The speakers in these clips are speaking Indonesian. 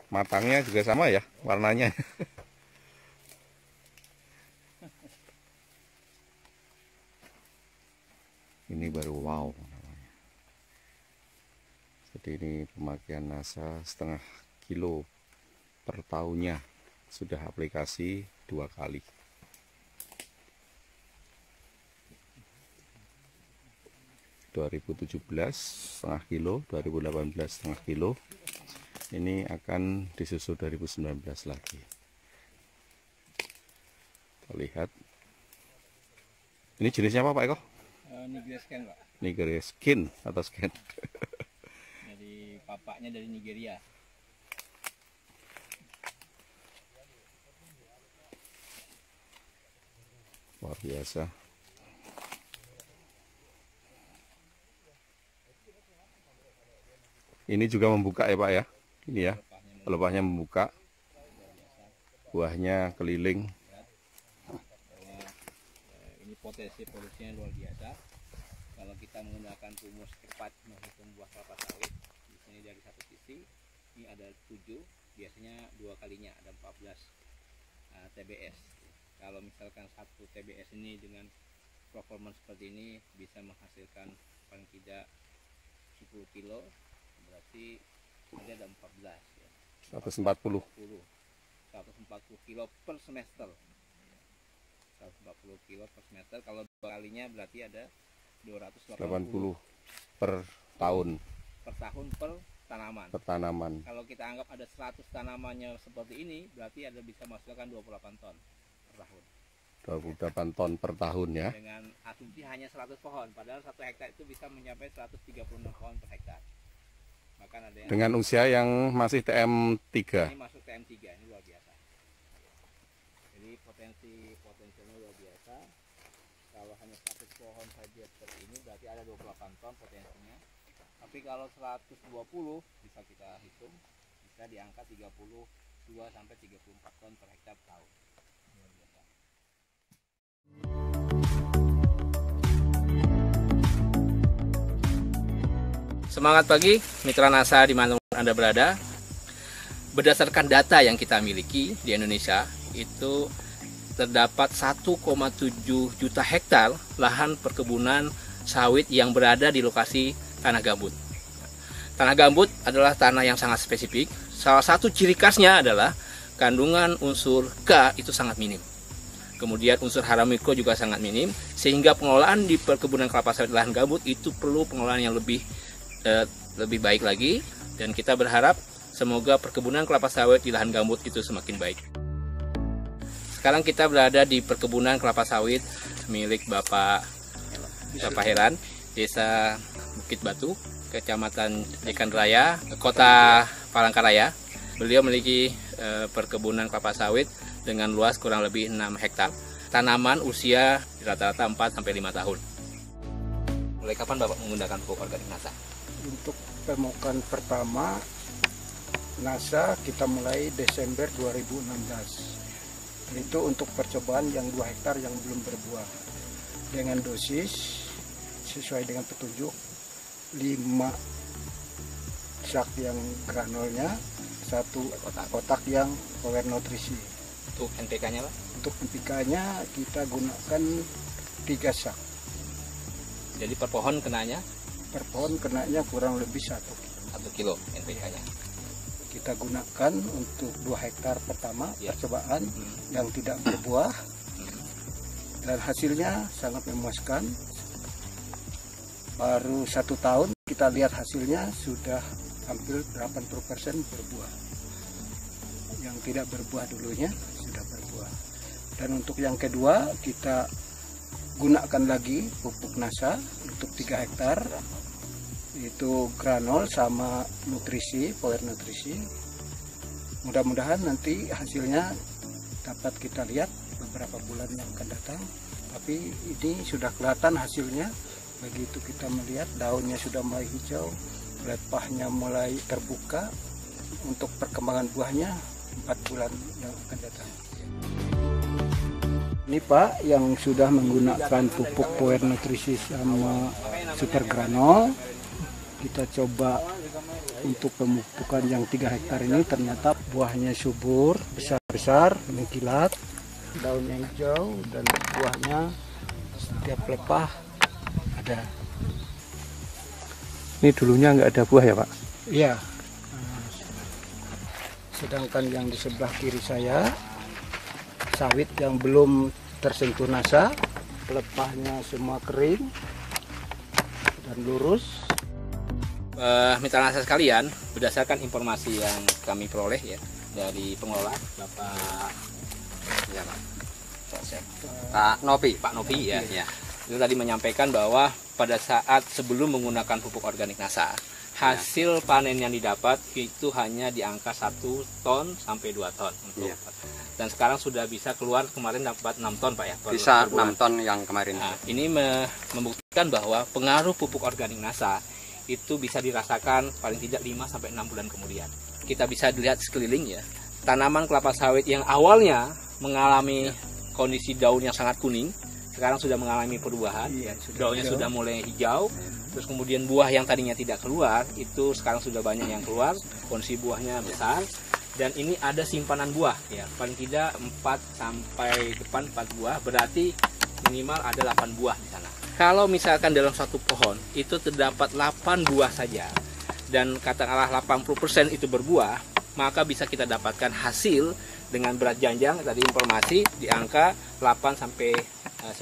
Matangnya juga sama ya warnanya. Ini baru wow namanya. Jadi ini pemakaian NASA 0,5 kilo per tahunnya. Sudah aplikasi 2 kali. ...2017 setengah kilo, 2018 setengah kilo. Ini akan disusul 2019 lagi. Kita lihat. Ini jenisnya apa Pak Eko? Nigeria scan Pak. Nigeria skin atau scan? Jadi papaknya dari Nigeria. Luar biasa. Ini juga membuka ya Pak ya? Ini ya, pelepahnya membuka. Buahnya keliling. Ini potensi produksinya luar biasa. Kalau kita menggunakan rumus cepat menghitung buah kelapa sawit, di sini dari satu sisi, ini ada 7, biasanya 2 kalinya ada 14 TBS. Kalau misalkan 1 TBS ini dengan performance seperti ini bisa menghasilkan paling tidak 10 kilo, berarti ini ada 14 ya. 140 kilo per semester. 140 kilo per semester. Kalau 2 kalinya berarti ada 280 per tahun. Per tahun per tanaman. Per tanaman. Kalau kita anggap ada 100 tanamannya seperti ini, berarti ada bisa menghasilkan 28 ton per tahun. 28 ton per tahun ya. Dengan asumsi hanya 100 pohon, padahal 1 hektar itu bisa mencapai 136 pohon per hektar. Bahkan ada yang dengan usia yang masih TM3. Ini masuk TM3, ini luar biasa. Jadi potensinya luar biasa. Kalau hanya 100 pohon saja seperti ini berarti ada 28 ton potensinya. Tapi kalau 120 bisa kita hitung, bisa di angka 32 sampai 34 ton per hektar per tahun. Luar biasa. Semangat pagi mitra NASA dimanapun Anda berada. Berdasarkan data yang kita miliki di Indonesia, itu terdapat 1,7 juta hektar lahan perkebunan sawit yang berada di lokasi tanah gambut. Tanah gambut adalah tanah yang sangat spesifik. Salah satu ciri khasnya adalah kandungan unsur K itu sangat minim. Kemudian unsur hara mikro juga sangat minim, sehingga pengelolaan di perkebunan kelapa sawit lahan gambut itu perlu pengelolaan yang lebih baik lagi, dan kita berharap semoga perkebunan kelapa sawit di lahan gambut itu semakin baik. Sekarang kita berada di perkebunan kelapa sawit milik Bapak Heran, Desa Bukit Batu, Kecamatan Jekan Raya, Kota Palangkaraya. Beliau memiliki perkebunan kelapa sawit dengan luas kurang lebih 6 hektar. Tanaman usia rata-rata 4 sampai 5 tahun. Mulai kapan Bapak menggunakan pupuk organik NASA? Untuk pemupukan pertama NASA kita mulai Desember 2016. Itu untuk percobaan yang 2 hektar yang belum berbuah. Dengan dosis sesuai dengan petunjuk 5 sak yang granulnya, 1 kotak yang power nutrisi. Untuk NPK-nya Pak? Untuk NPK-nya kita gunakan 3 sak. Jadi per pohon kenanya? Per pohon kenanya kurang lebih 1 kilo NPK-nya. Kita gunakan untuk 2 hektar pertama percobaan yang tidak berbuah, dan hasilnya sangat memuaskan. Baru 1 tahun kita lihat hasilnya sudah hampir 80% berbuah. Yang tidak berbuah dulunya sudah berbuah. Dan untuk yang kedua kita gunakan lagi pupuk NASA untuk 3 hektar, itu granul sama nutrisi, power nutrisi. Mudah-mudahan nanti hasilnya dapat kita lihat beberapa bulan yang akan datang. Tapi ini sudah kelihatan hasilnya. Begitu kita melihat daunnya sudah mulai hijau, pelepahnya mulai terbuka. Untuk perkembangan buahnya 4 bulan yang akan datang. Ini Pak yang sudah menggunakan pupuk power nutrisi sama super granul. Kita coba untuk pemupukan yang 3 hektar ini ternyata buahnya subur, besar-besar, mengkilat, daunnya hijau, dan buahnya setiap pelepah ada. Ini dulunya nggak ada buah ya Pak? Iya. Sedangkan yang di sebelah kiri saya, sawit yang belum tersentuh nasa, pelepahnya semua kering dan lurus. Mitra nasa sekalian, berdasarkan informasi yang kami peroleh ya dari pengelola Bapak ya, Pak Nopi ya. Itu tadi menyampaikan bahwa pada saat sebelum menggunakan pupuk organik nasa, hasil panen yang didapat itu hanya di angka 1 ton sampai 2 ton untuk dan sekarang sudah bisa keluar, kemarin dapat 6 ton Pak ya. Bisa 6 ton yang kemarin. Nah, ini membuktikan bahwa pengaruh pupuk organik nasa itu bisa dirasakan paling tidak 5 sampai 6 bulan kemudian. Kita bisa dilihat sekeliling ya. Tanaman kelapa sawit yang awalnya mengalami kondisi daun yang sangat kuning, sekarang sudah mengalami perubahan. Daunnya sudah mulai hijau. Terus kemudian buah yang tadinya tidak keluar, itu sekarang sudah banyak yang keluar. Kondisi buahnya besar. Dan ini ada simpanan buah ya. Paling tidak 4 sampai depan 4 buah, berarti minimal ada 8 buah di sana. Kalau misalkan dalam satu pohon itu terdapat 8 buah saja dan katakanlah 80% itu berbuah, maka bisa kita dapatkan hasil dengan berat janjang tadi informasi di angka 8 sampai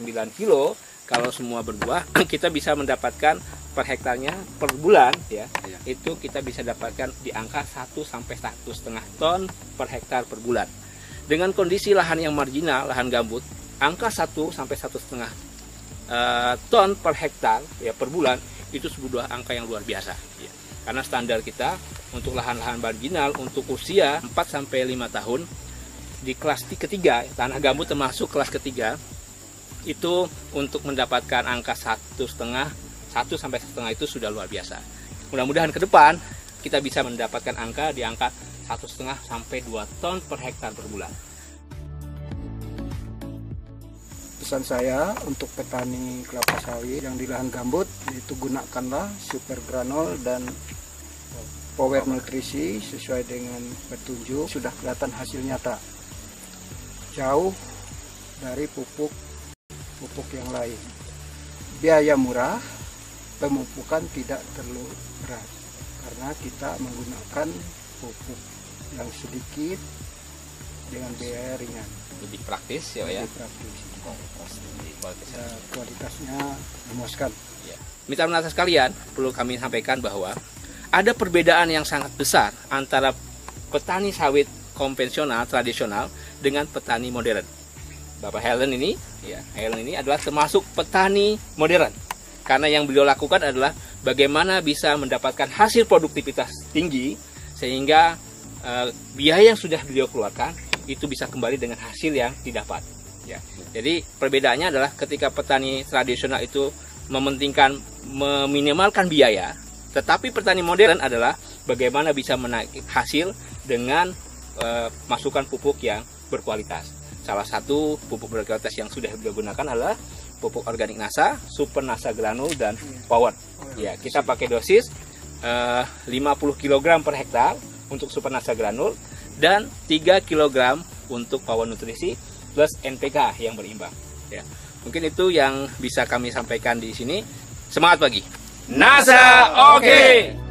9 kilo. Kalau semua berbuah, kita bisa mendapatkan per hektarnya per bulan ya. Itu kita bisa dapatkan di angka 1 sampai 1,5 ton per hektar per bulan. Dengan kondisi lahan yang marginal, lahan gambut, angka 1 sampai 1,5 ton per hektar ya per bulan itu sebuah angka yang luar biasa ya. Karena standar kita untuk lahan-lahan marginal untuk usia 4 sampai 5 tahun di kelas ketiga, tanah gambut termasuk kelas ketiga, itu untuk mendapatkan angka 1 sampai 1,5 itu sudah luar biasa. Mudah-mudahan ke depan kita bisa mendapatkan angka di angka 1,5 sampai 2 ton per hektar per bulan. Pesan saya untuk petani kelapa sawit yang di lahan gambut, yaitu gunakanlah super granul dan power nutrisi sesuai dengan petunjuk. Sudah kelihatan hasil nyata, jauh dari pupuk yang lain. Biaya murah, pemupukan tidak terlalu berat karena kita menggunakan pupuk yang sedikit dengan biaya ringan. Lebih praktis ya, lebih praktis. Kualitasnya memuaskan. Ya. Mitra nasa sekalian, perlu kami sampaikan bahwa ada perbedaan yang sangat besar antara petani sawit konvensional tradisional dengan petani modern. Bapak Helen ini adalah termasuk petani modern. Karena yang beliau lakukan adalah bagaimana bisa mendapatkan hasil produktivitas tinggi sehingga biaya yang sudah beliau keluarkan itu bisa kembali dengan hasil yang didapat. Ya. Jadi perbedaannya adalah ketika petani tradisional itu meminimalkan biaya, tetapi petani modern adalah bagaimana bisa menaiki hasil dengan masukan pupuk yang berkualitas. Salah satu pupuk berkualitas yang sudah beliau gunakan adalah pupuk organik nasa, super nasa granul dan power. Ya, kita pakai dosis 50 kg per hektar untuk super nasa granul dan 3 kg untuk power nutrisi plus NPK yang berimbang. Ya, mungkin itu yang bisa kami sampaikan di sini. Semangat pagi. NASA oke.